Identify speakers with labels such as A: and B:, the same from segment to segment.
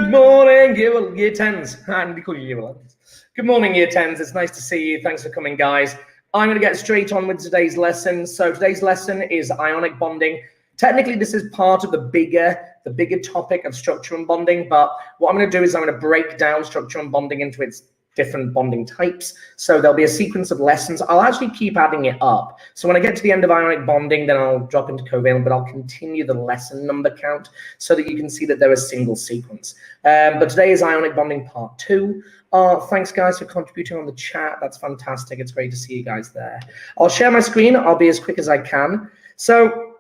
A: Good morning, year 10s. I'm going to call you year 11s. Good morning, year 10s. It's nice to see you. Thanks for coming, guys. I'm going to get straight on with today's lesson. So today's lesson is ionic bonding. Technically, this is part of the bigger topic of structure and bonding. But what I'm going to do is I'm going to break down structure and bonding into its different bonding types. So there'll be a sequence of lessons. I'll actually keep adding it up. So when I get to the end of ionic bonding, then I'll drop into covalent, but I'll continue the lesson number count so that you can see that they're a single sequence. But today is ionic bonding part 2. Thanks guys for contributing on the chat. That's fantastic. It's great to see you guys there. I'll share my screen. I'll be as quick as I can. So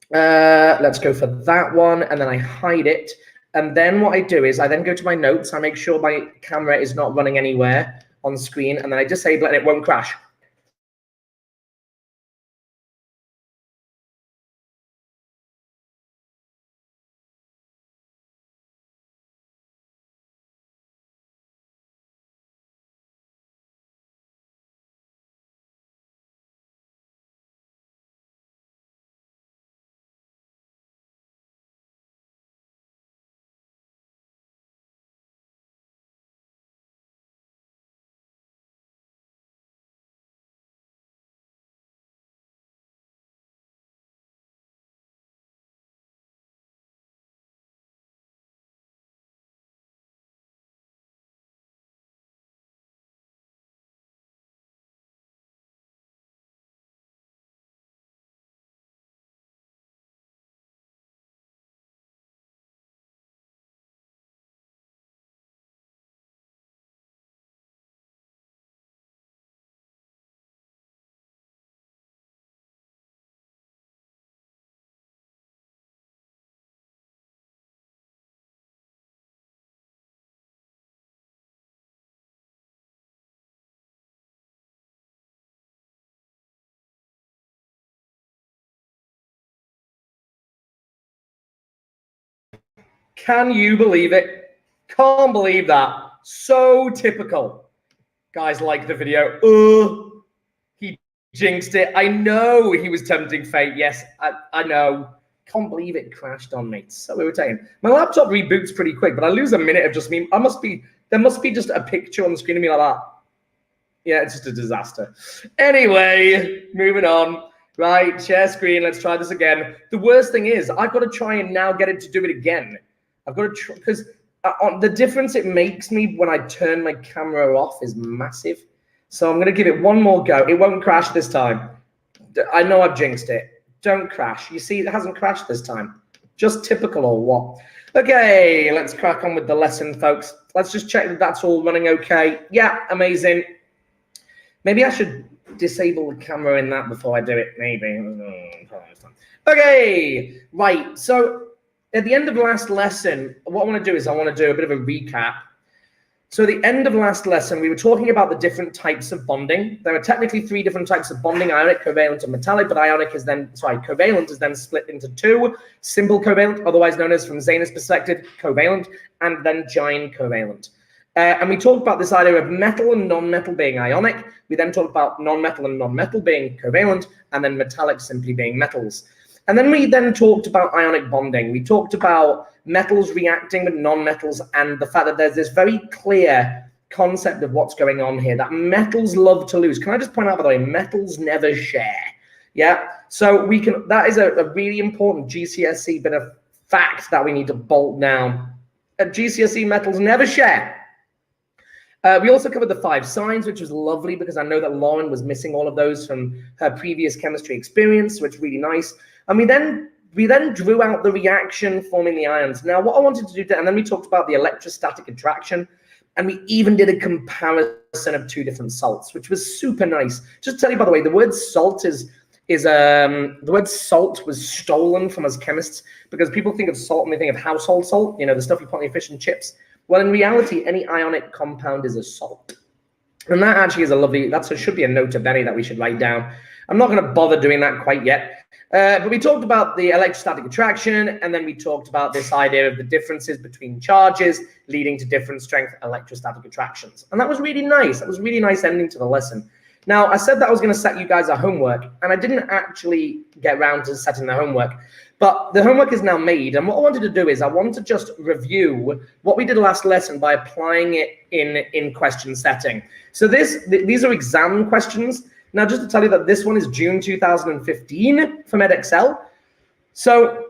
A: let's go for that one. And then I hide it. And then what I do is I then go to my notes. I make sure my camera is not running anywhere on screen. And then I disable it and it won't crash. Can you believe it? Can't believe that. So typical. Guys like the video. He jinxed it. I know he was tempting fate. Yes, I know. Can't believe it crashed on me. It's so irritating. My laptop reboots pretty quick, but I lose a minute of just me. There must be just a picture on the screen of me like that. Yeah, it's just a disaster. Anyway, moving on. Right, share screen. Let's try this again. The worst thing is I've got to try and now get it to do it again. I've got to try because the difference it makes me when I turn my camera off is massive. So I'm going to give it one more go. It won't crash this time. I know I've jinxed it. Don't crash. You see, it hasn't crashed this time. Just typical or what? Okay, let's crack on with the lesson, folks. Let's just check that that's all running okay. Yeah, amazing. Maybe I should disable the camera in that before I do it. Maybe. Okay, right. So at the end of last lesson, what I want to do is I want to do a bit of a recap. So at the end of last lesson, we were talking about the different types of bonding. There are technically 3 different types of bonding: ionic, covalent, and metallic. But covalent is then split into 2: simple covalent, otherwise known as, from Zaner's perspective, covalent, and then giant covalent. And we talked about this idea of metal and non-metal being ionic. We then talked about non-metal and non-metal being covalent, and then metallic simply being metals. And then we then talked about ionic bonding. We talked about metals reacting with non-metals and the fact that there's this very clear concept of what's going on here, that metals love to lose. Can I just point out, by the way, metals never share. Yeah, so that is a really important GCSE bit of fact that we need to bolt down. At GCSE, metals never share. We also covered the 5 signs, which was lovely because I know that Lauren was missing all of those from her previous chemistry experience, which is really nice. And we then drew out the reaction forming the ions. Now, what I wanted to do, and then we talked about the electrostatic attraction, and we even did a comparison of 2 different salts, which was super nice. Just to tell you, by the way, the word salt the word salt was stolen from us chemists because people think of salt and they think of household salt, you know, the stuff you put on your fish and chips. Well, in reality, any ionic compound is a salt. And that actually is should be a note of Benny that we should write down. I'm not going to bother doing that quite yet. But we talked about the electrostatic attraction, and then we talked about this idea of the differences between charges leading to different strength electrostatic attractions. And that was really nice. That was a really nice ending to the lesson. Now, I said that I was going to set you guys a homework, and I didn't actually get around to setting the homework. But the homework is now made, and what I wanted to do is I want to just review what we did last lesson by applying it in question setting. So these are exam questions. Now, just to tell you that this one is June 2015 from Edexcel. So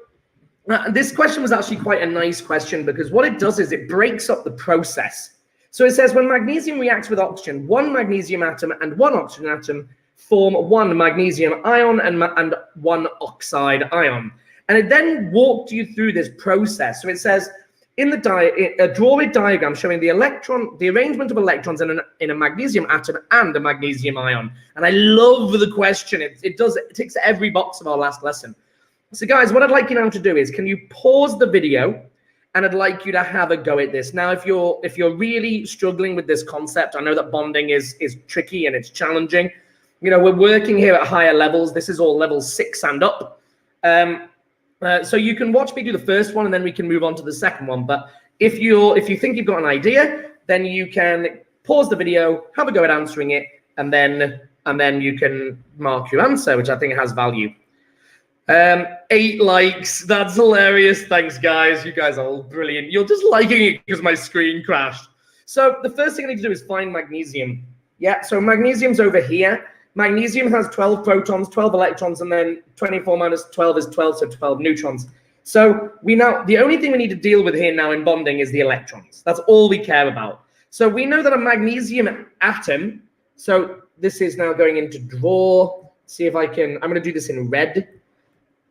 A: this question was actually quite a nice question because what it does is it breaks up the process. So it says when magnesium reacts with oxygen, one magnesium atom and one oxygen atom form one magnesium ion and one oxide ion. And it then walked you through this process. So it says, draw a diagram showing the arrangement of electrons in a magnesium atom and a magnesium ion. And I love the question. It ticks every box of our last lesson. So guys, what I'd like you now to do is, can you pause the video? And I'd like you to have a go at this. Now, if you're really struggling with this concept, I know that bonding is tricky and it's challenging. You know, we're working here at higher levels. This is all level 6 and up. So you can watch me do the first one and then we can move on to the second one. But if you think you've got an idea, then you can pause the video, have a go at answering it, and then you can mark your answer, which I think has value. 8 likes. That's hilarious. Thanks, guys. You guys are all brilliant. You're just liking it because my screen crashed. So the first thing I need to do is find magnesium. Yeah, so magnesium's over here. Magnesium has 12 protons, 12 electrons, and then 24 minus 12 is 12, so 12 neutrons. So the only thing we need to deal with here now in bonding is the electrons. That's all we care about. So we know that a magnesium atom, so this is now going into draw. See if I'm going to do this in red.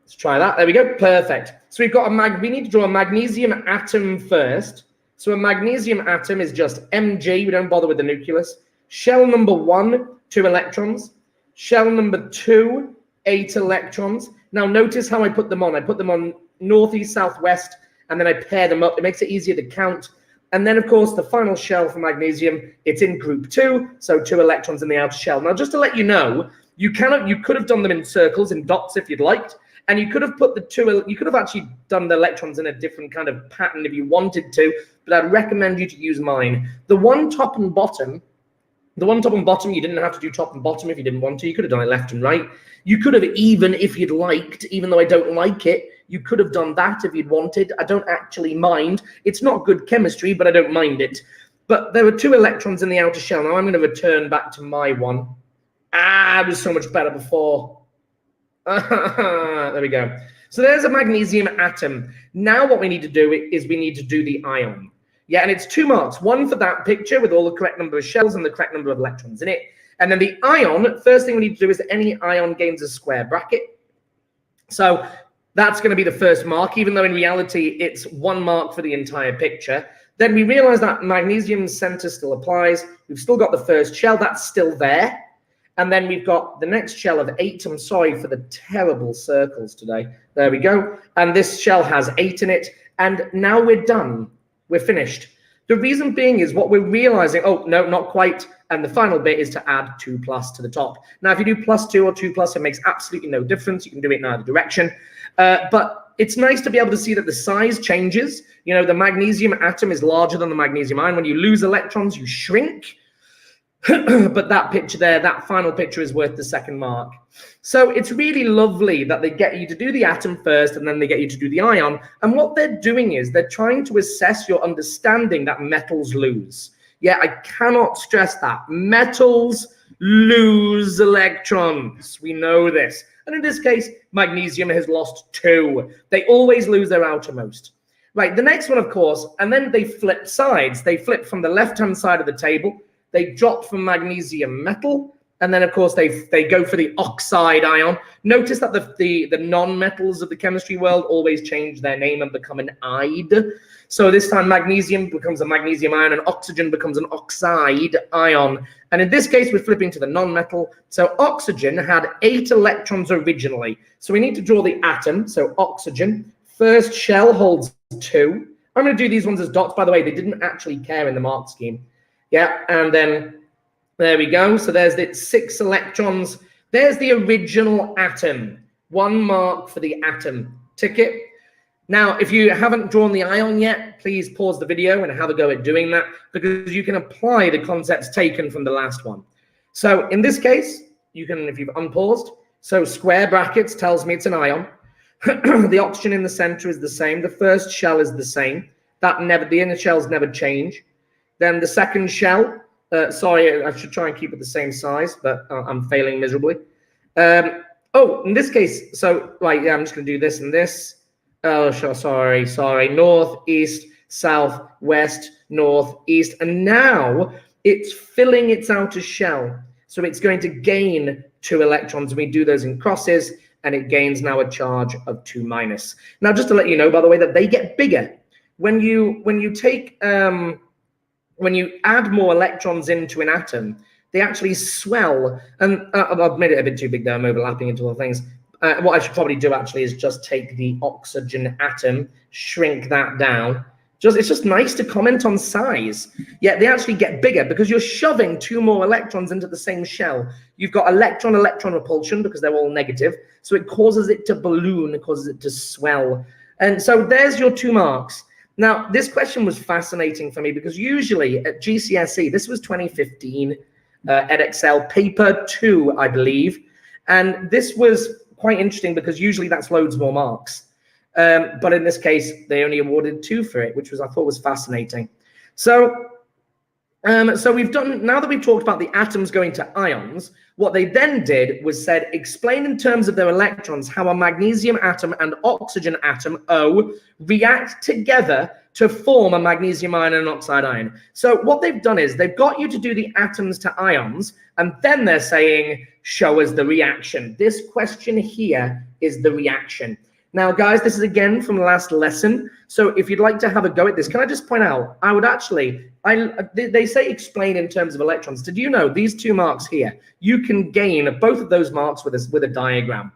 A: Let's try that. There we go. Perfect. So we've got we need to draw a magnesium atom first. So a magnesium atom is just Mg. We don't bother with the nucleus. Shell number 1, 2 electrons. Shell number 2, 8 electrons. Now notice how I put them on. I put them on northeast, southwest, and then I pair them up. It makes it easier to count. And then, of course, the final shell for magnesium, it's in group 2, so 2 electrons in the outer shell. Now, just to let you know, you could have done them in circles, in dots if you'd liked. And you could have put you could have actually done the electrons in a different kind of pattern if you wanted to, but I'd recommend you to use mine. The one top and bottom, you didn't have to do top and bottom if you didn't want to. You could have done it left and right. You could have even, if you'd liked, even though I don't like it, you could have done that if you'd wanted. I don't actually mind. It's not good chemistry, but I don't mind it. But there were 2 electrons in the outer shell. Now I'm going to return back to my one. It was so much better before. There we go. So there's a magnesium atom. Now what we need to do is we need to do the ion. Yeah, and it's 2 marks. 1 for that picture with all the correct number of shells and the correct number of electrons in it. And then the ion, first thing we need to do is any ion gains a square bracket. So that's going to be the first mark, even though in reality it's 1 mark for the entire picture. Then we realize that magnesium center still applies. We've still got the first shell. That's still there. And then we've got the next shell of 8. I'm sorry for the terrible circles today. There we go. And this shell has 8 in it. And now we're done. We're finished. The reason being is what we're realizing, oh, no, not quite. And the final bit is to add 2+ to the top. Now, if you do +2 or 2+, it makes absolutely no difference. You can do it in either direction. But it's nice to be able to see that the size changes. You know, the magnesium atom is larger than the magnesium ion. When you lose electrons, you shrink. But that picture there, that final picture is worth the 2nd mark. So it's really lovely that they get you to do the atom first and then they get you to do the ion. And what they're doing is they're trying to assess your understanding that metals lose. Yeah, I cannot stress that. Metals lose electrons. We know this. And in this case, magnesium has lost 2. They always lose their outermost. Right, the next one, of course, and then they flip sides. They flip from the left-hand side of the table. They drop from magnesium metal, and then, of course, they go for the oxide ion. Notice that the non-metals of the chemistry world always change their name and become an "ide." So this time magnesium becomes a magnesium ion and oxygen becomes an oxide ion. And in this case, we're flipping to the non-metal. So oxygen had 8 electrons originally. So we need to draw the atom. So oxygen, first shell holds 2. I'm going to do these ones as dots. By the way, they didn't actually care in the mark scheme. Yeah, and then there we go. So there's the 6 electrons. There's the original atom. 1 mark for the atom. Tick it. Now, if you haven't drawn the ion yet, please pause the video and have a go at doing that because you can apply the concepts taken from the last one. So in this case, you can, if you've unpaused, so square brackets tells me it's an ion. The oxygen in the center is the same. The first shell is the same. The inner shells never change. Then the second shell, sorry, I should try and keep it the same size, but I'm failing miserably. Oh, in this case, so right, yeah, I'm just going to do this and this. Oh, sure, sorry. North, east, south, west, north, east. And now it's filling its outer shell. So it's going to gain 2 electrons. We do those in crosses, and it gains now a charge of 2 minus. Now, just to let you know, by the way, that they get bigger. When you take when you add more electrons into an atom, they actually swell. And I've made it a bit too big there. I'm overlapping into all things. What I should probably do actually is just take the oxygen atom, shrink that down. It's just nice to comment on size. Yeah, they actually get bigger because you're shoving 2 more electrons into the same shell. You've got electron-electron repulsion because they're all negative. So it causes it to balloon, it causes it to swell. And so there's your 2 marks. Now, this question was fascinating for me because usually at GCSE, this was 2015, EdXL paper 2, I believe. And this was quite interesting because usually that's loads more marks. But in this case, they only awarded 2 for it, which I thought was fascinating. So we've done, now that we've talked about the atoms going to ions, what they then did was said, explain in terms of their electrons how a magnesium atom and oxygen atom, O, react together to form a magnesium ion and an oxide ion. So what they've done is they've got you to do the atoms to ions, and then they're saying, show us the reaction. This question here is the reaction. Now, guys, this is again from last lesson. So if you'd like to have a go at this, can I just point out, I would actually, they say explain in terms of electrons. Did you know these 2 marks here, you can gain both of those marks with a diagram,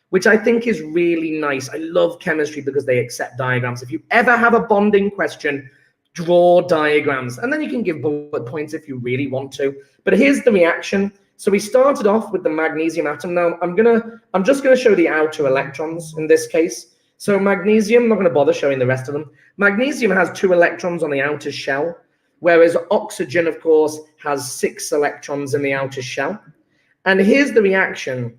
A: which I think is really nice. I love chemistry because they accept diagrams. If you ever have a bonding question, draw diagrams, and then you can give bullet points if you really want to. But here's the reaction. So we started off with the magnesium atom. Now I'm just gonna show the outer electrons in this case. So magnesium, I'm not gonna bother showing the rest of them. Magnesium has 2 electrons on the outer shell, whereas oxygen, of course, has 6 electrons in the outer shell. And here's the reaction.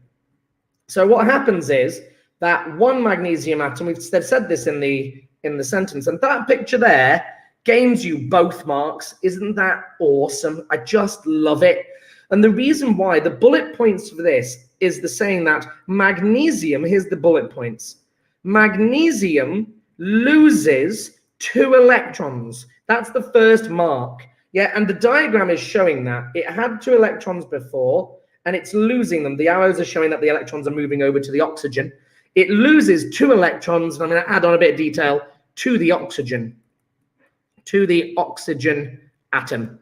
A: So what happens is that one magnesium atom, they've said this in the sentence, and that picture there gains you both marks. Isn't that awesome? I just love it. And the reason why, the bullet points for this is the saying that magnesium, here's the bullet points. Magnesium loses 2 electrons. That's the first mark. Yeah, and the diagram is showing that. It had 2 electrons before, and it's losing them. The arrows are showing that the electrons are moving over to the oxygen. It loses 2 electrons, and I'm going to add on a bit of detail, to the oxygen atom.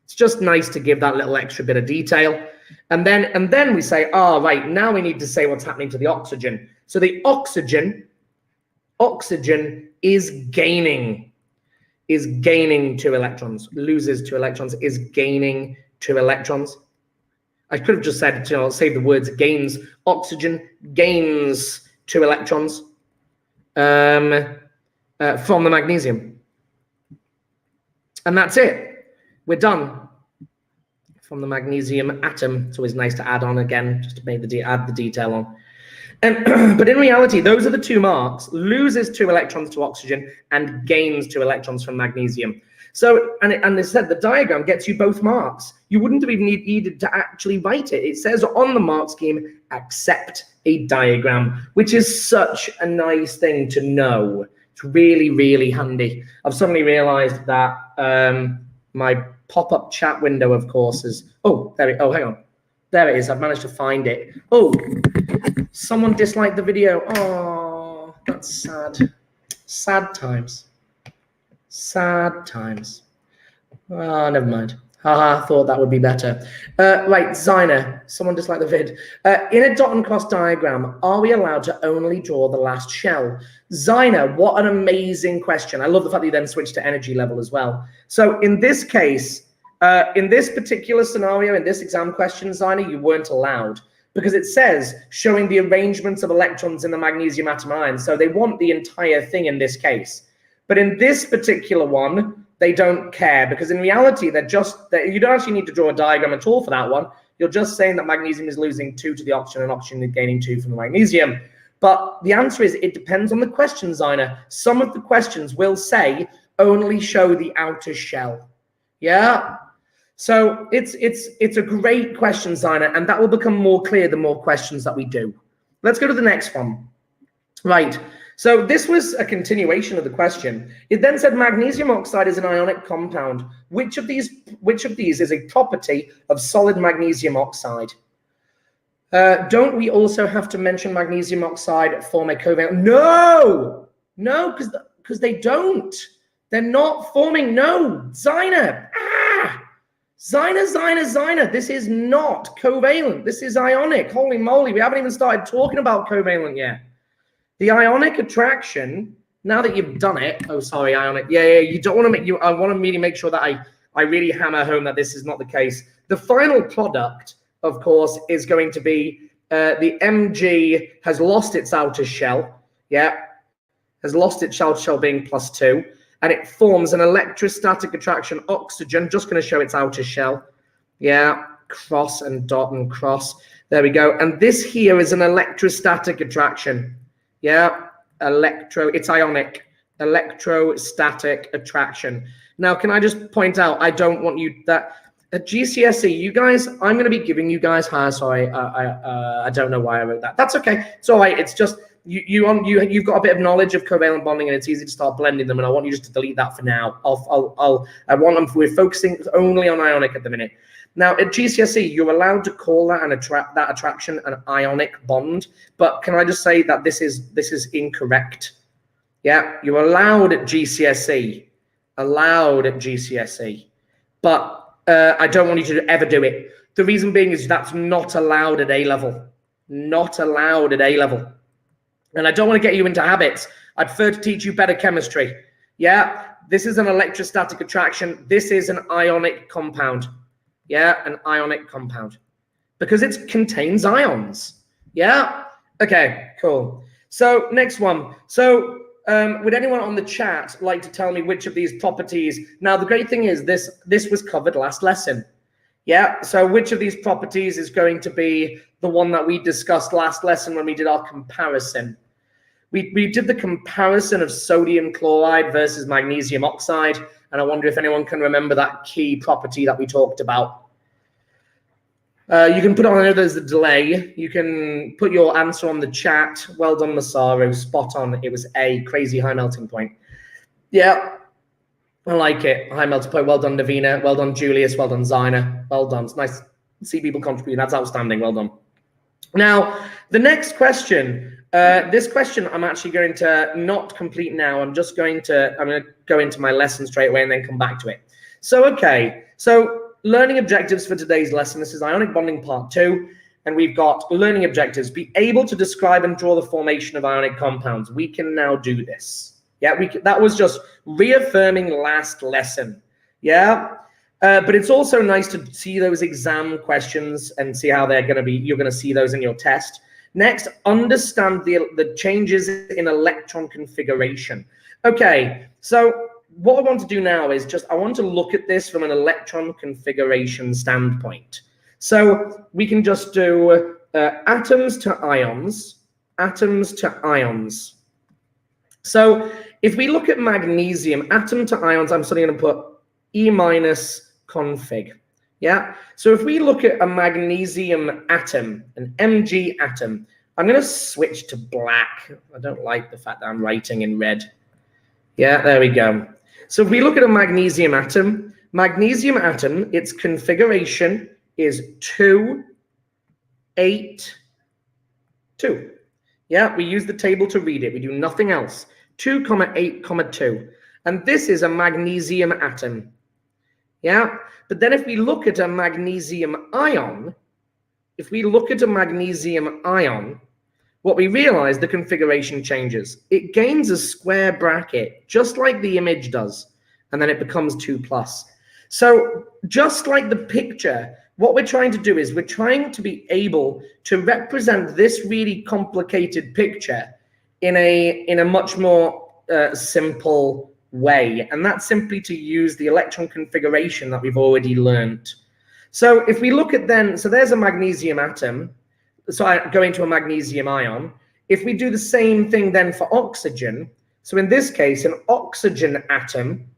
A: It's just nice to give that little extra bit of detail. And then we say, oh, right, now we need to say what's happening to the oxygen. So the oxygen is gaining 2 electrons, loses 2 electrons, is gaining 2 electrons. I could have just said, save the words gains. Oxygen gains 2 electrons from the magnesium. And that's it. We're done from the magnesium atom. It's always nice to add on again, just to make add the detail on. But in reality, those are the 2 marks. Loses 2 electrons to oxygen and gains 2 electrons from magnesium. So, and they said the diagram gets you both marks. You wouldn't have even needed to actually write it. It says on the mark scheme, accept a diagram, which is such a nice thing to know. It's really, really handy. I've suddenly realized that my pop-up chat window, of course, is, oh, hang on. There it is. I've managed to find it. Oh, someone disliked the video. Oh, that's sad. Sad times. Sad times. Oh, never mind. Haha, thought that would be better. Right, Zyna, someone disliked the vid. In a dot and cross diagram, are we allowed to only draw the last shell? Zyna, what an amazing question. I love the fact that you then switch to energy level as well. So in this case, in this particular scenario, in this exam question, Zyna, you weren't allowed because it says showing the arrangements of electrons in the magnesium atom ion. So they want the entire thing in this case. But in this particular one, they don't care because in reality, you don't actually need to draw a diagram at all for that one. You're just saying that magnesium is losing 2 to the oxygen and oxygen is gaining 2 from the magnesium. But the answer is it depends on the question, Zina. Some of the questions will say only show the outer shell. Yeah. So it's a great question, Zina, and that will become more clear the more questions that we do. Let's go to the next one. Right. So this was a continuation of the question. It then said magnesium oxide is an ionic compound. Which of these is a property of solid magnesium oxide? Don't we also have to mention magnesium oxide form a covalent? No, because they don't. They're not forming. No, Zina. Zina. This is not covalent. This is ionic. Holy moly, we haven't even started talking about covalent yet. The ionic attraction, now that you've done it, oh, sorry, ionic. Yeah, you don't want to make, I want to really make sure that I really hammer home that this is not the case. The final product, of course, is going to be the Mg has lost its outer shell. Yeah, has lost its outer shell being +2. And it forms an electrostatic attraction oxygen, just going to show its outer shell. Yeah, cross and dot and cross. There we go. And this here is an electrostatic attraction. Yeah, it's ionic, electrostatic attraction. Now, can I just point out, I don't want you that at GCSE, you guys, I'm going to be giving you guys sorry, I don't know why I wrote that. That's okay. It's all right. It's just you've got a bit of knowledge of covalent bonding, and it's easy to start blending them. And I want you just to delete that for now. We're focusing only on ionic at the minute. Now, at GCSE, you're allowed to call that that attraction an ionic bond, but can I just say that this is incorrect? Yeah, you're allowed at GCSE, but I don't want you to ever do it. The reason being is that's not allowed at A-level, not allowed at A-level. And I don't want to get you into habits. I'd prefer to teach you better chemistry. Yeah, this is an electrostatic attraction. This is an ionic compound. Yeah, an ionic compound because it contains ions. Yeah. Okay, cool. So next one. So would anyone on the chat like to tell me which of these properties? Now, the great thing is this was covered last lesson. Yeah. So which of these properties is going to be the one that we discussed last lesson when we did our comparison? We did the comparison of sodium chloride versus magnesium oxide. And I wonder if anyone can remember that key property that we talked about. You can put on, I know there's a delay. You can put your answer on the chat. Well done, Masaru. Spot on. It was A, crazy high melting point. Yeah, I like it. High melting point. Well done, Navina. Well done, Julius. Well done, Zina. Well done. It's nice to see people contributing. That's outstanding. Well done. Now, the next question. This question I'm actually going to not complete now. I'm going to go into my lesson straight away and then come back to it. So, okay. So, learning objectives for today's lesson. This is ionic bonding part 2. And we've got learning objectives. Be able to describe and draw the formation of ionic compounds. We can now do this. Yeah, that was just reaffirming last lesson. Yeah. But it's also nice to see those exam questions and see how they're going to be. You're going to see those in your test. Next, understand the changes in electron configuration. Okay, so what I want to do now is I want to look at this from an electron configuration standpoint. So we can just do atoms to ions, atoms to ions. So if we look at magnesium, atom to ions, I'm suddenly going to put E- config. Yeah, so if we look at a magnesium atom, an Mg atom, I'm going to switch to black. I don't like the fact that I'm writing in red. Yeah, there we go. So if we look at a magnesium atom, its configuration is 2, 8, 2. Yeah, we use the table to read it. We do nothing else. 2, 8, 2. And this is a magnesium atom. Yeah, but then if we look at a magnesium ion, what we realize, the configuration changes. It gains a square bracket, just like the image does, and then it becomes 2+. So just like the picture, what we're trying to do is we're trying to be able to represent this really complicated picture in a much more simple way, and that's simply to use the electron configuration that we've already learned. So if we look at then, so there's a magnesium atom. So I go into a magnesium ion. If we do the same thing then for oxygen, so in this case, an oxygen atom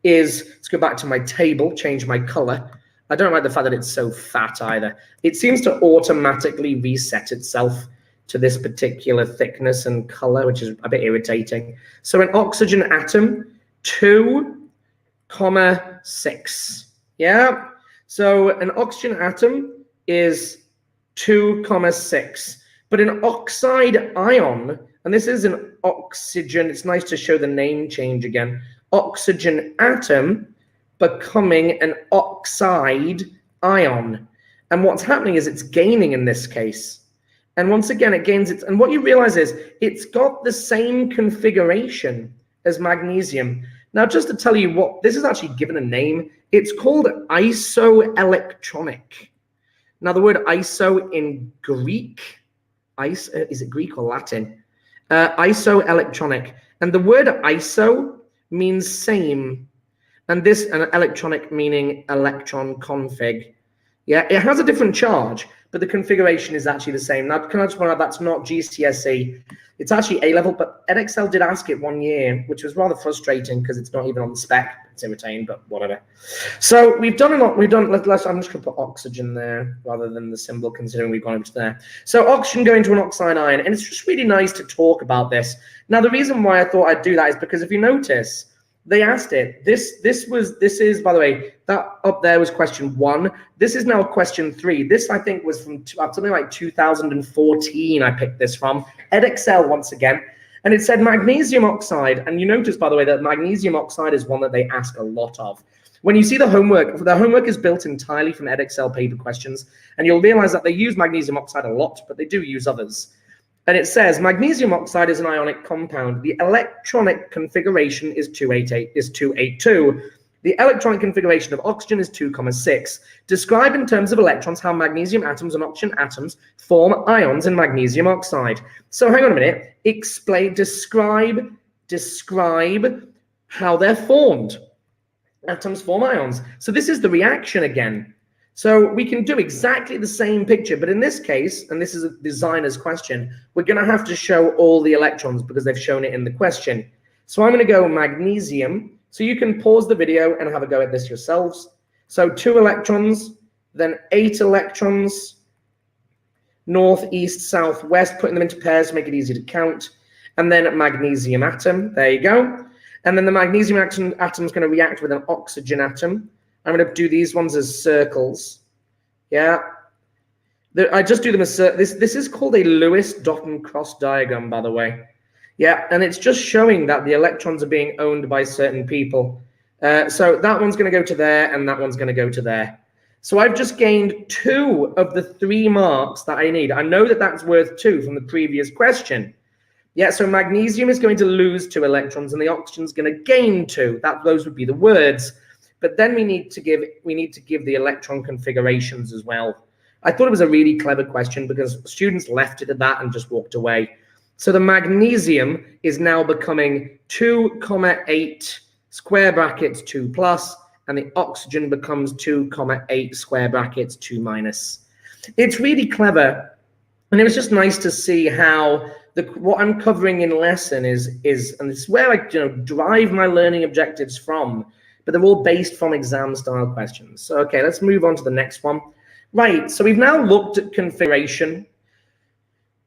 A: is, let's go back to my table, change my color. I don't like the fact that it's so fat either. It seems to automatically reset itself to this particular thickness and color, which is a bit irritating. So an oxygen atom, 2,6. Yeah. So an oxygen atom is 2,6. But an oxide ion, and this is an oxygen, it's nice to show the name change again. Oxygen atom becoming an oxide ion. And what's happening is it's gaining in this case. And once again, it gains its, and what you realize is it's got the same configuration as magnesium. Now, just to tell you what, this is actually given a name. It's called isoelectronic. Now, the word iso in Greek, is it Greek or Latin? Isoelectronic. And the word iso means same. And this, an electronic meaning electron config. Yeah, it has a different charge, but the configuration is actually the same. Now, can I just point out that's not GCSE. It's actually A-level, but Edexcel did ask it one year, which was rather frustrating because it's not even on the spec. It's irritating, but whatever. So we've done a lot. I'm just going to put oxygen there rather than the symbol, considering we've gone over to there. So oxygen going to an oxide ion, and it's just really nice to talk about this. Now, the reason why I thought I'd do that is because if you notice, they asked it. This is, by the way, that up there was question 1. This is now question 3. This, I think, was from something like 2014. I picked this from Edexcel once again, and it said magnesium oxide. And you notice, by the way, that magnesium oxide is one that they ask a lot of. When you see the homework is built entirely from Edexcel paper questions, and you'll realize that they use magnesium oxide a lot, but they do use others. And it says magnesium oxide is an ionic compound. The electronic configuration is 282. The electronic configuration of oxygen is 2,6. Describe in terms of electrons how magnesium atoms and oxygen atoms form ions in magnesium oxide. So hang on a minute. Describe how they're formed. Atoms form ions. So this is the reaction again. So we can do exactly the same picture, but in this case, and this is a designer's question, we're going to have to show all the electrons because they've shown it in the question. So I'm going to go magnesium. So you can pause the video and have a go at this yourselves. So 2 electrons, then 8 electrons, north, east, south, west, putting them into pairs to make it easy to count. And then magnesium atom, there you go. And then the magnesium atom is going to react with an oxygen atom. I'm going to do these ones as circles. Yeah. I just do them as this is called a Lewis dot and cross diagram, by the way. Yeah, and it's just showing that the electrons are being owned by certain people. So that one's going to go to there, and that one's going to go to there. So I've just gained 2 of the 3 marks that I need. I know that that's worth 2 from the previous question. Yeah, so magnesium is going to lose 2 electrons, and the oxygen's going to gain 2. Those would be the words. But then we need to give the electron configurations as well. I thought it was a really clever question because students left it at that and just walked away. So the magnesium is now becoming 2,8 square brackets 2 plus, and the oxygen becomes 2,8 square brackets 2 minus. It's really clever, and it was just nice to see how what I'm covering in lesson is, and it's where I drive my learning objectives from. But they're all based from exam style questions. So, okay, let's move on to the next one. Right, so we've now looked at configuration.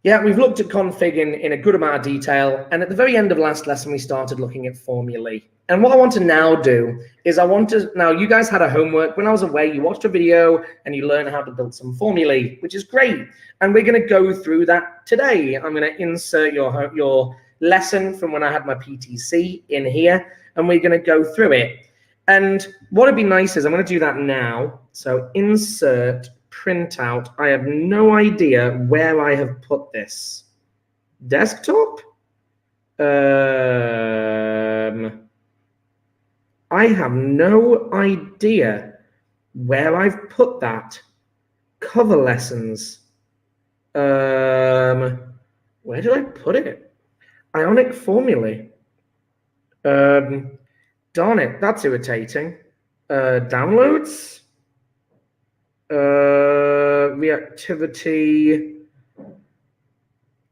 A: Yeah, we've looked at config in a good amount of detail. And at the very end of last lesson, we started looking at formulae. And what I want to now do is now you guys had a homework. When I was away, you watched a video and you learned how to build some formulae, which is great. And we're going to go through that today. I'm going to insert your lesson from when I had my PTC in here, and we're going to go through it. And what would be nice is I'm going to do that now. So insert printout. I have no idea where I have put this. Desktop? I have no idea where I've put that. Cover lessons. Where did I put it? Ionic formulae. Darn it, that's irritating. Downloads. Reactivity.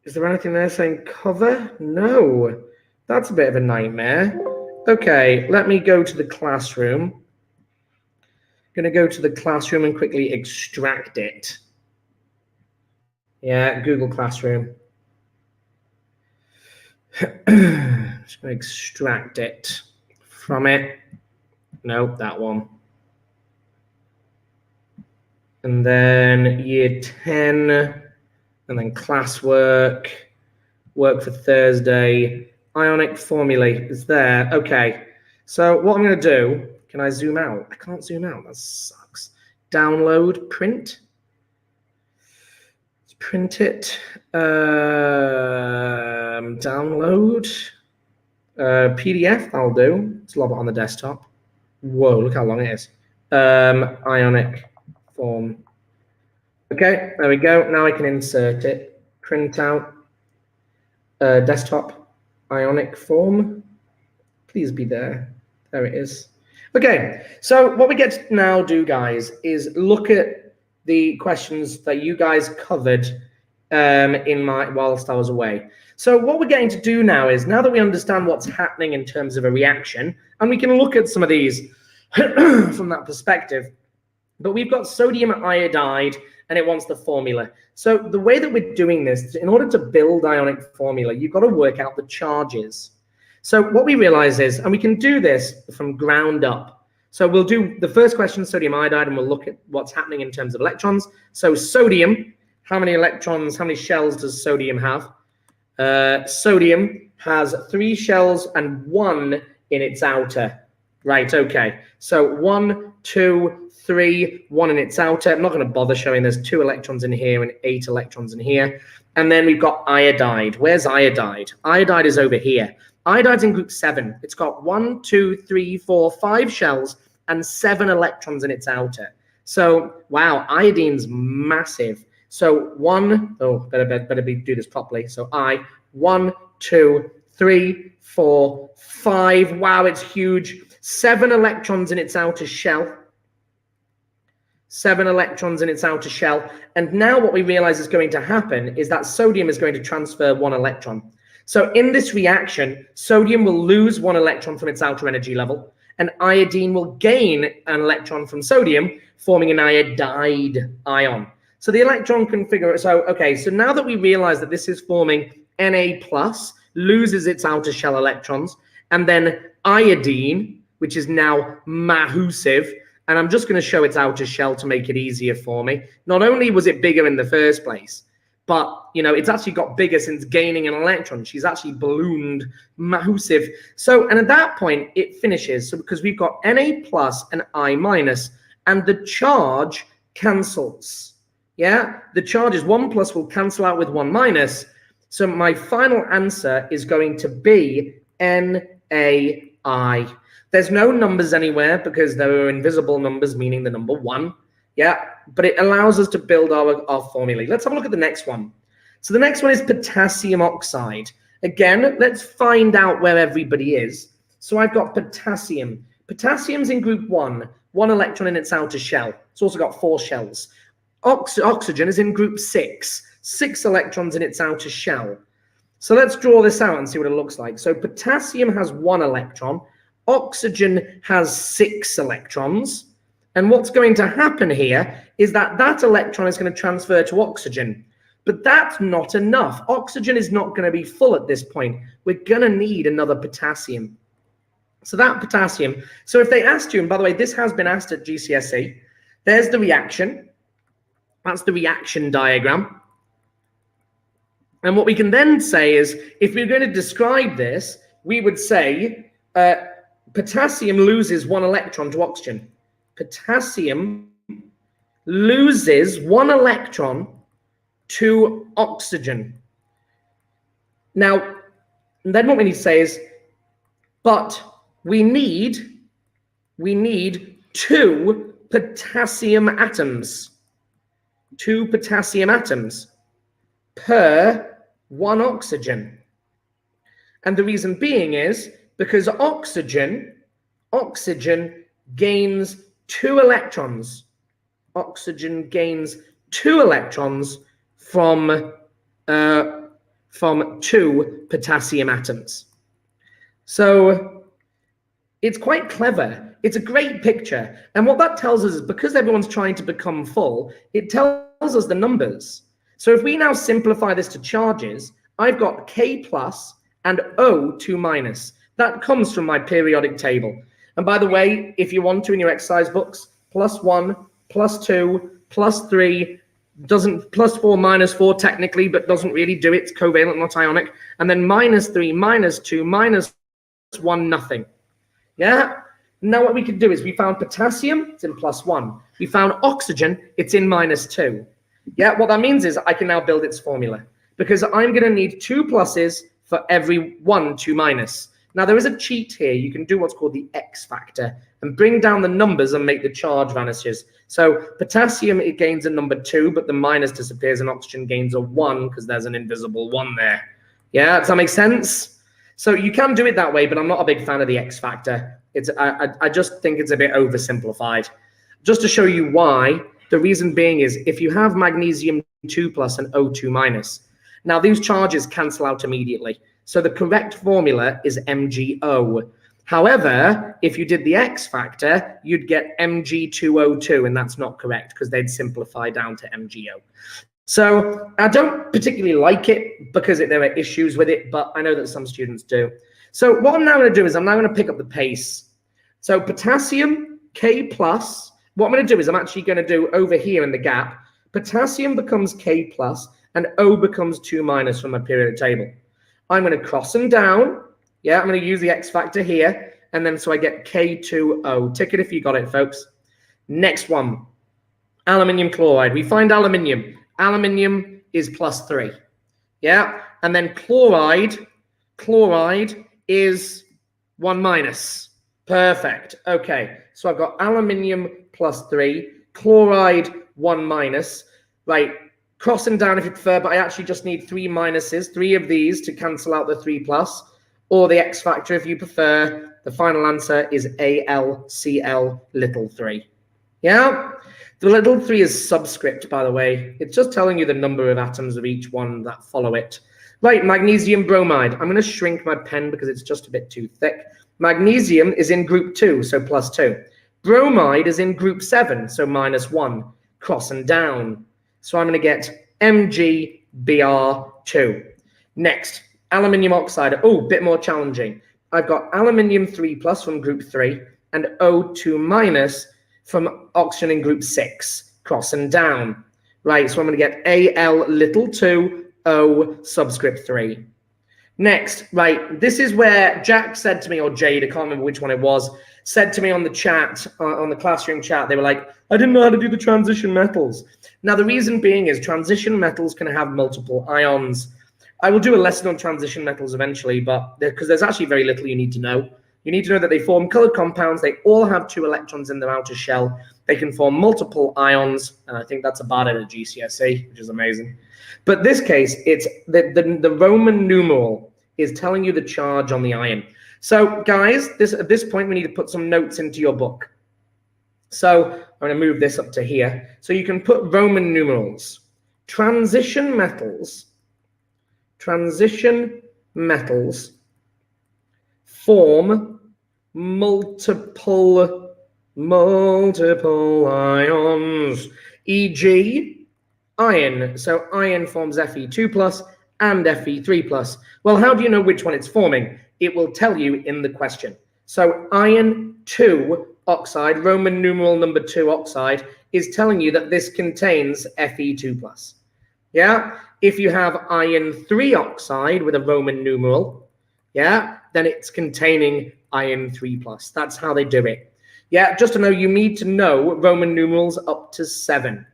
A: Is there anything there saying cover? No. That's a bit of a nightmare. Okay, let me go to the classroom. I'm going to go to the classroom and quickly extract it. Yeah, Google Classroom. Just going to extract it from it. Nope, that one. And then year 10, and then classwork, work for Thursday. Ionic formulae is there. Okay, so what I'm going to do, can I zoom out? I can't zoom out, that sucks. Download, print. Let's print it. Download. PDF, I'll do. Let's lob it on the desktop. Whoa, look how long it is. Ionic form. Okay, there we go. Now I can insert it. Print out. Desktop. Ionic form. Please be there. There it is. Okay, so what we get to now do, guys, is look at the questions that you guys covered whilst I was away. So what we're getting to do now is, now that we understand what's happening in terms of a reaction, and we can look at some of these from that perspective, but we've got sodium iodide and it wants the formula. So the way that we're doing this, in order to build ionic formula, you've got to work out the charges. So what we realize is, and we can do this from ground up. So we'll do the first question, sodium iodide, and we'll look at what's happening in terms of electrons. So sodium, how many electrons, how many shells does sodium have? Sodium has 3 shells and 1 in its outer. Right, okay. So 1, 2, 3, 1 in its outer. I'm not going to bother showing there's 2 electrons in here and 8 electrons in here. And then we've got iodide. Where's iodide? Iodide is over here. Iodide's in group 7. It's got 1, 2, 3, 4, 5 shells and 7 electrons in its outer. So, wow, iodine's massive. So better do this properly. So 1, 2, 3, 4, 5. Wow, it's huge. 7 electrons in its outer shell. 7 electrons in its outer shell. And now what we realize is going to happen is that sodium is going to transfer 1 electron. So in this reaction, sodium will lose 1 electron from its outer energy level, and iodine will gain an electron from sodium, forming an iodide ion. So the electron configuration, so now that we realize that this is forming Na+, loses its outer shell electrons, and then iodine, which is now massive, and I'm just going to show its outer shell to make it easier for me. Not only was it bigger in the first place, but, you know, it's actually got bigger since gaining an electron. She's actually ballooned massive. So, and at that point, it finishes. So because we've got Na+ and I-, and the charge cancels. Yeah, the charges 1+ will cancel out with 1-. So my final answer is going to be NaI. There's no numbers anywhere because there are invisible numbers, meaning the number 1. Yeah, but it allows us to build our formulae. Let's have a look at the next one. So the next one is potassium oxide. Again, let's find out where everybody is. So I've got potassium. Potassium's in group 1, 1 electron in its outer shell. It's also got 4 shells. Oxygen is in group 6, 6 electrons in its outer shell. So let's draw this out and see what it looks like. So potassium has 1 electron. Oxygen has 6 electrons. And what's going to happen here is that that electron is going to transfer to oxygen. But that's not enough. Oxygen is not going to be full at this point. We're going to need another potassium. So that potassium, so if they asked you, and by the way, this has been asked at GCSE, there's the reaction. That's the reaction diagram. And what we can then say is, if we're going to describe this, we would say potassium loses 1 electron to oxygen. Potassium loses 1 electron to oxygen. Now, then what we need to say is, but we need 2 potassium atoms. 2 potassium atoms per 1 oxygen. And the reason being is because oxygen gains 2 electrons. Oxygen gains 2 electrons from 2 potassium atoms. So it's quite clever. It's a great picture. And what that tells us is because everyone's trying to become full, it tells us the numbers. So if we now simplify this to charges, I've got K plus and O2 minus. That comes from my periodic table. And by the way, if you want to in your exercise books, +1, +2, +3, doesn't +4, -4 technically, but doesn't really do it. It's covalent, not ionic. And then -3, -2, -1, nothing. Yeah? Now what we could do is we found potassium, it's in +1. We found oxygen, it's in -2. Yeah, what that means is I can now build its formula because I'm going to need 2 pluses for every 1 2 minus. Now there is a cheat here. You can do what's called the X factor and bring down the numbers and make the charge vanishes. So potassium, it gains a number 2, but the minus disappears and oxygen gains a 1 because there's an invisible 1 there. Yeah, does that make sense? So you can do it that way, but I'm not a big fan of the X factor. I just think it's a bit oversimplified. Just to show you why, the reason being is if you have magnesium 2 plus and O2 minus, now these charges cancel out immediately. So the correct formula is MgO. However, if you did the X factor, you'd get Mg2O2, and that's not correct because they'd simplify down to MgO. So I don't particularly like it because there are issues with it, but I know that some students do. So what I'm now going to do is I'm now going to pick up the pace. So potassium, K plus. What I'm going to do is I'm actually going to do over here in the gap. Potassium becomes K plus and O becomes 2 minus from my periodic table. I'm going to cross them down. Yeah, I'm going to use the X factor here. And then so I get K2O. Tick it if you got it, folks. Next one, aluminium chloride. We find aluminium. Aluminium is +3. Yeah, and then chloride is 1 minus. Perfect. Okay, so I've got aluminium +3, chloride 1 minus. Right, crossing down if you prefer, but I actually just need 3 minuses, 3 of these to cancel out the 3 plus, or the X factor if you prefer. The final answer is AlCl3. Yeah? The little 3 is subscript, by the way. It's just telling you the number of atoms of each one that follow it. Right, magnesium bromide. I'm going to shrink my pen because it's just a bit too thick. Magnesium is in group 2, so +2. Bromide is in group 7, so -1. Crossing down. So I'm going to get MgBr2. Next, aluminium oxide. Oh, bit more challenging. I've got aluminium 3 plus from group 3 and O2 minus from oxygen in group 6. Crossing down. Right, so I'm going to get Al2 O subscript 3. Next, right, this is where Jack said to me, or Jade, I can't remember which one it was, said to me on the chat, on the classroom chat, they were like, I didn't know how to do the transition metals. Now, the reason being is transition metals can have multiple ions. I will do a lesson on transition metals eventually, but because there's actually very little you need to know. You need to know that they form colored compounds. They all have 2 electrons in their outer shell. They can form multiple ions, and I think that's about it at GCSE, which is amazing. But this case, it's the Roman numeral is telling you the charge on the ion. So, guys, at this point, we need to put some notes into your book. So I'm going to move this up to here. So you can put Roman numerals. Transition metals form multiple ions, e.g. iron. So iron forms Fe2 plus and Fe3 plus. Well, how do you know which one it's forming? It will tell you in the question. So iron 2 oxide, Roman numeral number 2 oxide, is telling you that this contains Fe2 plus. Yeah? If you have iron 3 oxide with a Roman numeral, yeah, then it's containing iron 3 plus. That's how they do it. Yeah, just to know, you need to know Roman numerals up to 7.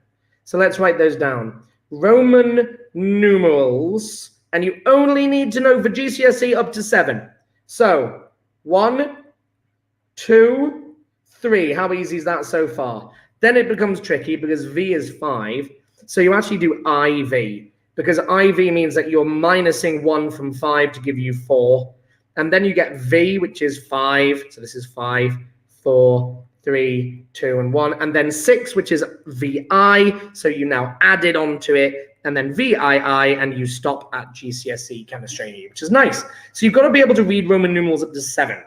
A: So let's write those down. Roman numerals, and you only need to know for GCSE up to 7. So 1, 2, 3. How easy is that so far? Then it becomes tricky because V is 5. So you actually do IV, because IV means that you're minusing 1 from 5 to give you 4. And then you get V, which is 5. So this is 5, 4, 3, 2, and 1, and then 6, which is VI. So you now add it onto it, and then VII, and you stop at GCSE chemistry, which is nice. So you've got to be able to read Roman numerals up to 7.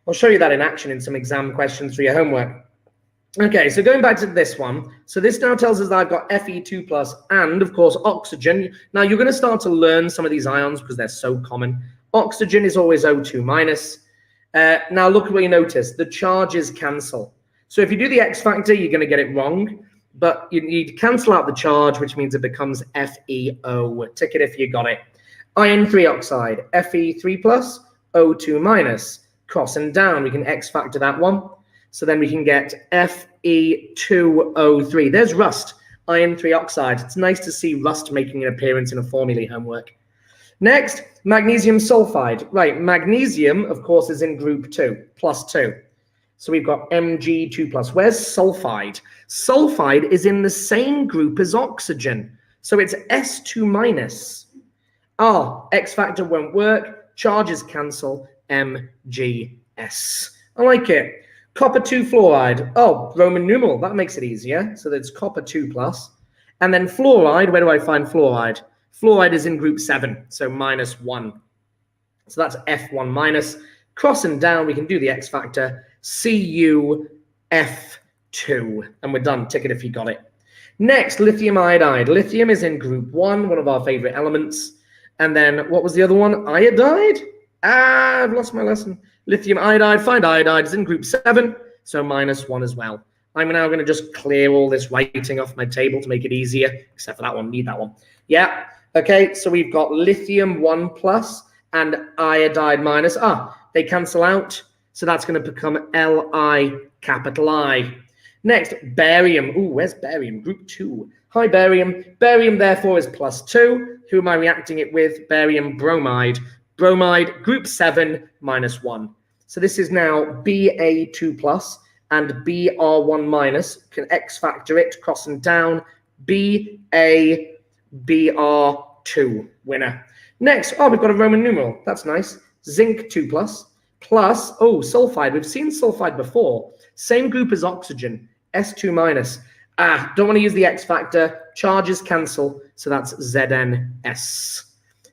A: I'll show you that in action in some exam questions for your homework. Okay, so going back to this one. So this now tells us that I've got Fe2 plus and, of course, oxygen. Now, you're going to start to learn some of these ions because they're so common. Oxygen is always O2 minus. Now, look at what you notice. The charges cancel. So if you do the X factor, you're going to get it wrong. But you need to cancel out the charge, which means it becomes FeO. Tick it if you got it. Iron 3 oxide, Fe3 plus, O2 minus. Crossing down, we can X factor that one. So then we can get Fe2O3. There's rust, iron 3 oxide. It's nice to see rust making an appearance in a formulae homework. Next, magnesium sulfide. Right, magnesium, of course, is in group 2, plus 2. So we've got Mg2 plus. Where's sulfide? Sulfide is in the same group as oxygen. So it's S2 minus. X factor won't work. Charges cancel. Mgs. I like it. Copper 2 fluoride. Roman numeral. That makes it easier. So that's copper 2 plus. And then fluoride. Where do I find fluoride? Fluoride is in group 7. So minus 1. So that's F1 minus. Crossing down, we can do the X factor. CuF2. And we're done. Tick it if you got it. Next, lithium iodide. Lithium is in group 1, one of our favorite elements. And then what was the other one? Iodide? I've lost my lesson. Lithium iodide, find iodide, is in group 7, so minus 1 as well. I'm now going to just clear all this writing off my table to make it easier, except for that one, need that one. Yeah, okay, so we've got lithium 1 plus and iodide minus. They cancel out, so that's going to become Li capital I. Next, barium. Where's barium? Group 2. Hi, barium. Barium, therefore, is plus 2. Who am I reacting it with? Barium bromide. Bromide, group 7, minus 1. So this is now Ba2 plus and Br1 minus. Can X factor it, crossing down. BaBr2, winner. Next, we've got a Roman numeral. That's nice. Zinc 2 plus, sulfide. We've seen sulfide before. Same group as oxygen, S2 minus. Don't want to use the X factor. Charges cancel, so that's ZnS.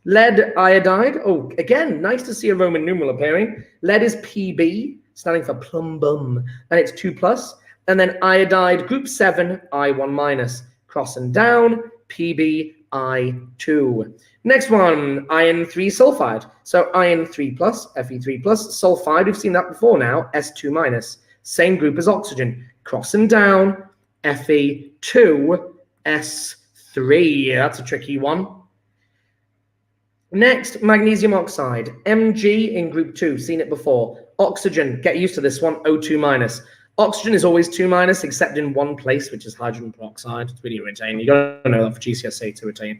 A: Lead iodide. Again, nice to see a Roman numeral appearing. Lead is Pb, standing for plumbum, and it's 2 plus. And then iodide, group 7, I1 minus. Crossing down, PbI2. Next one, iron 3 sulfide. So iron 3 plus, Fe3 plus. Sulfide, we've seen that before now, S2 minus. Same group as oxygen. Crossing down, Fe2S3. That's a tricky one. Next, magnesium oxide, Mg in group 2, seen it before. Oxygen, get used to this one, O2 minus. Oxygen is always 2 minus, except in one place, which is hydrogen peroxide. It's really irritating. You got to know that for GCSE to retain.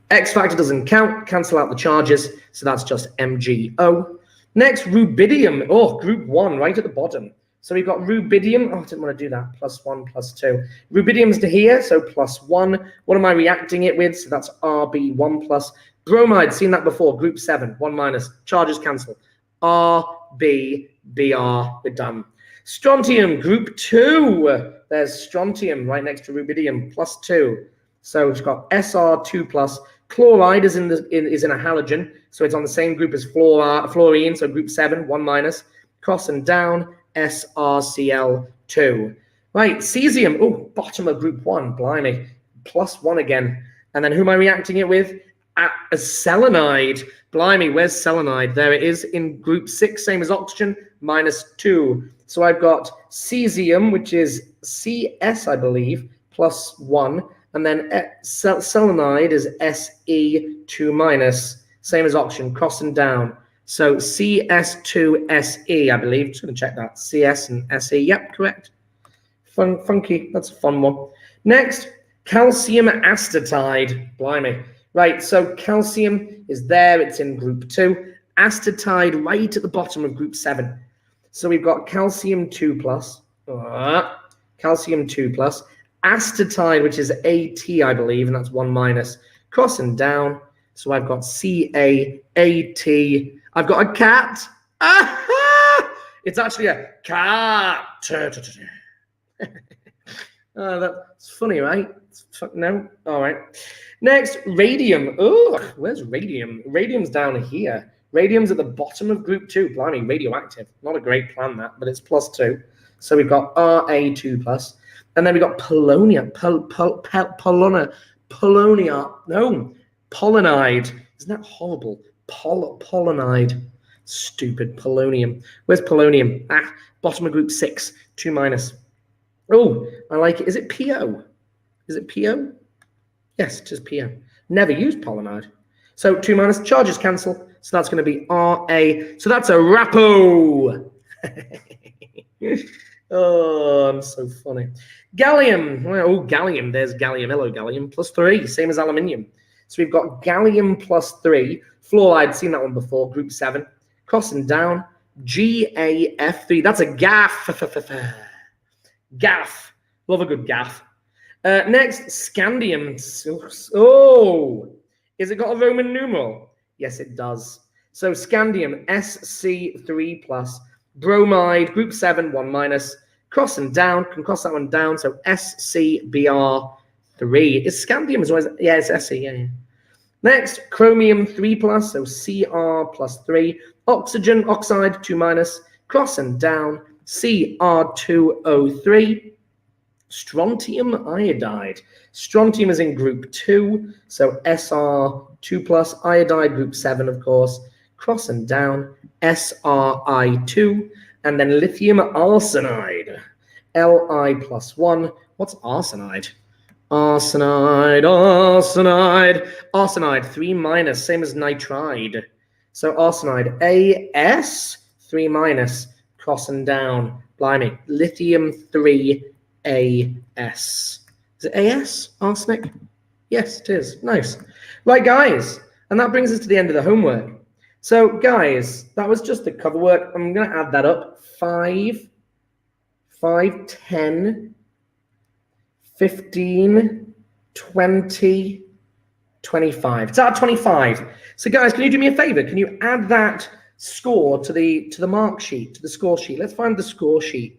A: X factor doesn't count, cancel out the charges, so that's just MgO. Next, rubidium, group 1, right at the bottom. So we've got rubidium, I didn't want to do that, plus 1, plus 2. Rubidium's to here, so plus 1. What am I reacting it with? So that's Rb1 plus. Bromide, seen that before, group 7, 1 minus, charges cancel. RB, Br, we're done. Strontium, group 2. There's strontium right next to rubidium, plus 2. So it's got Sr2 plus. Chloride is in a halogen, so it's on the same group as fluorine, so group 7, 1 minus. Crossing down, SrCl2. Right, cesium, bottom of group 1, blimey, plus 1 again. And then who am I reacting it with? A selenide. Blimey, where's selenide? There it is in group 6, same as oxygen, minus 2. So I've got cesium, which is Cs, I believe, plus 1. And then selenide is Se2 minus, same as oxygen, crossing down. So CS2Se, I believe. Just going to check that. CS and Se. Yep, correct. Funky. That's a fun one. Next, calcium acetatide. Blimey. Right, so calcium is there. It's in group 2. Acetatide right at the bottom of group 7. So we've got calcium 2 plus. Calcium 2 plus. Acetatide, which is At, I believe, and that's 1 minus. Crossing down. So I've got CaAt. I've got a cat. It's actually a cat. That's funny, right? No? All right. Next, radium. Oh, where's radium? Radium's down here. Radium's at the bottom of group 2. Blimey, radioactive. Not a great plan, that, but it's +2. So we've got Ra2+. And then we've got polonium. Polonide. Isn't that horrible? Polonide. Stupid polonium. Where's polonium? Ah, bottom of group 6. 2-. Oh, I like it. Is it PO? Is it PO? Yes, it is PO. Never used polonide. So 2-. Charges cancel. So that's going to be Ra. So that's a Rapo. Oh, I'm so funny. Gallium. Oh, gallium. There's gallium. Hello, gallium. +3. Same as aluminium. So we've got gallium +3. Fluoride. Seen that one before. Group 7. Crossing down. GAF3. That's a GAF. GAF. Love a good GAF. Next, scandium. Oh, is it got a Roman numeral? Yes, it does. So scandium, Sc3+. Bromide, group 7, 1-. Crossing down, can cross that one down. So ScBr3. Is scandium as well? Yeah, it's Sc. Yeah. Next, chromium 3+. So Cr+3. Oxygen, oxide, 2-. Crossing down. Cr2O3. Strontium iodide. Strontium is in group 2, so Sr2+. Iodide, group 7, of course. Crossing down, Sri2, and then lithium arsenide, Li+1. What's arsenide? Arsenide, 3-, same as nitride. So arsenide, As, 3-. Crossing down, blimey, lithium 3. As. Is it As? Arsenic? Yes, it is. Nice. Right, guys. And that brings us to the end of the homework. So, guys, that was just the cover work. I'm going to add that up. 5, 10, 15, 20, 25. It's at 25. So, guys, can you do me a favor? Can you add that score to the mark sheet, to the score sheet? Let's find the score sheet.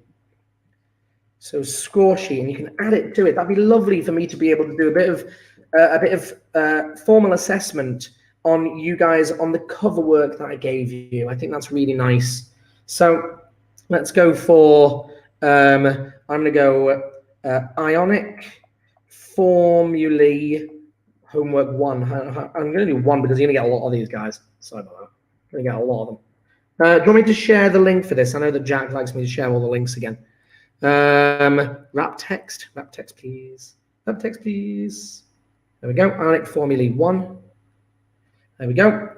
A: So score sheet, and you can add it to it. That'd be lovely for me to be able to do a bit of formal assessment on you guys on the cover work that I gave you. I think that's really nice. So let's go for, I'm going to go Ionic formulae homework 1. I'm going to do 1 because you're going to get a lot of these guys. Sorry about that. I'm going to get a lot of them. Do you want me to share the link for this? I know that Jack likes me to share all the links again. Wrap text, please. Wrap text, please. There we go. Ionic formulae 1. There we go.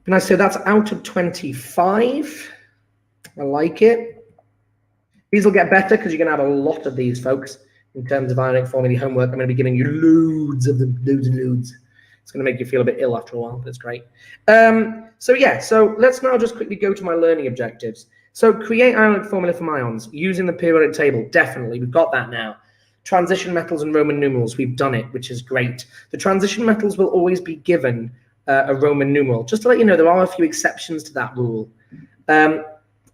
A: Nice. So that's out of 25. I like it. These will get better because you're going to have a lot of these, folks. In terms of Ionic formulae homework, I'm going to be giving you loads of them, loads and loads. It's going to make you feel a bit ill after a while, but it's great. So yeah, so let's now just quickly go to my learning objectives. So create Ionic formula for ions using the periodic table. Definitely, we've got that now. Transition metals and Roman numerals, we've done it, which is great. The transition metals will always be given a Roman numeral. Just to let you know, there are a few exceptions to that rule. And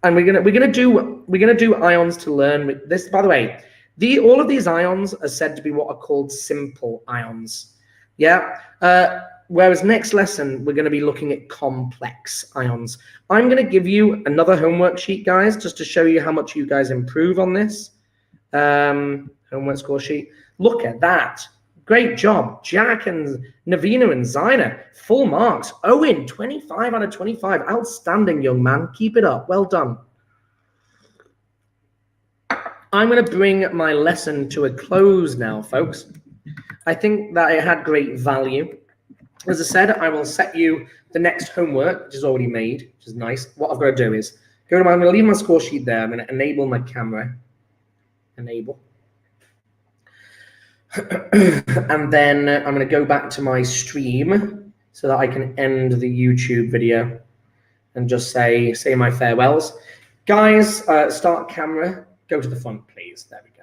A: we're gonna do ions to learn this. By the way, all of these ions are said to be what are called simple ions. Yeah. Whereas next lesson, we're going to be looking at complex ions. I'm going to give you another homework sheet, guys, just to show you how much you guys improve on this. Homework score sheet. Look at that. Great job. Jack and Navina and Zaina, full marks. Owen, 25 out of 25. Outstanding, young man. Keep it up. Well done. I'm going to bring my lesson to a close now, folks. I think that it had great value. As I said, I will set you the next homework, which is already made, which is nice. What I've got to do is I'm going to leave my score sheet there. I'm going to enable my camera. Enable. And then I'm going to go back to my stream so that I can end the YouTube video and just say my farewells. Guys, start camera. Go to the front, please. There we go.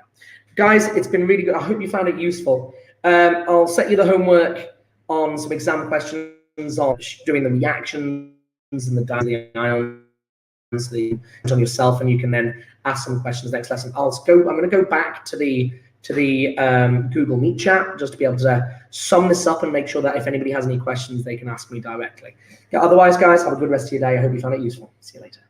A: Guys, it's been really good. I hope you found it useful. I'll set you the homework on some exam questions on doing the reactions and the ions on yourself, and you can then ask some questions next lesson. I'm going to go back to the Google Meet chat just to be able to sum this up and make sure that if anybody has any questions, they can ask me directly. Yeah, otherwise, guys, have a good rest of your day. I hope you found it useful. See you later.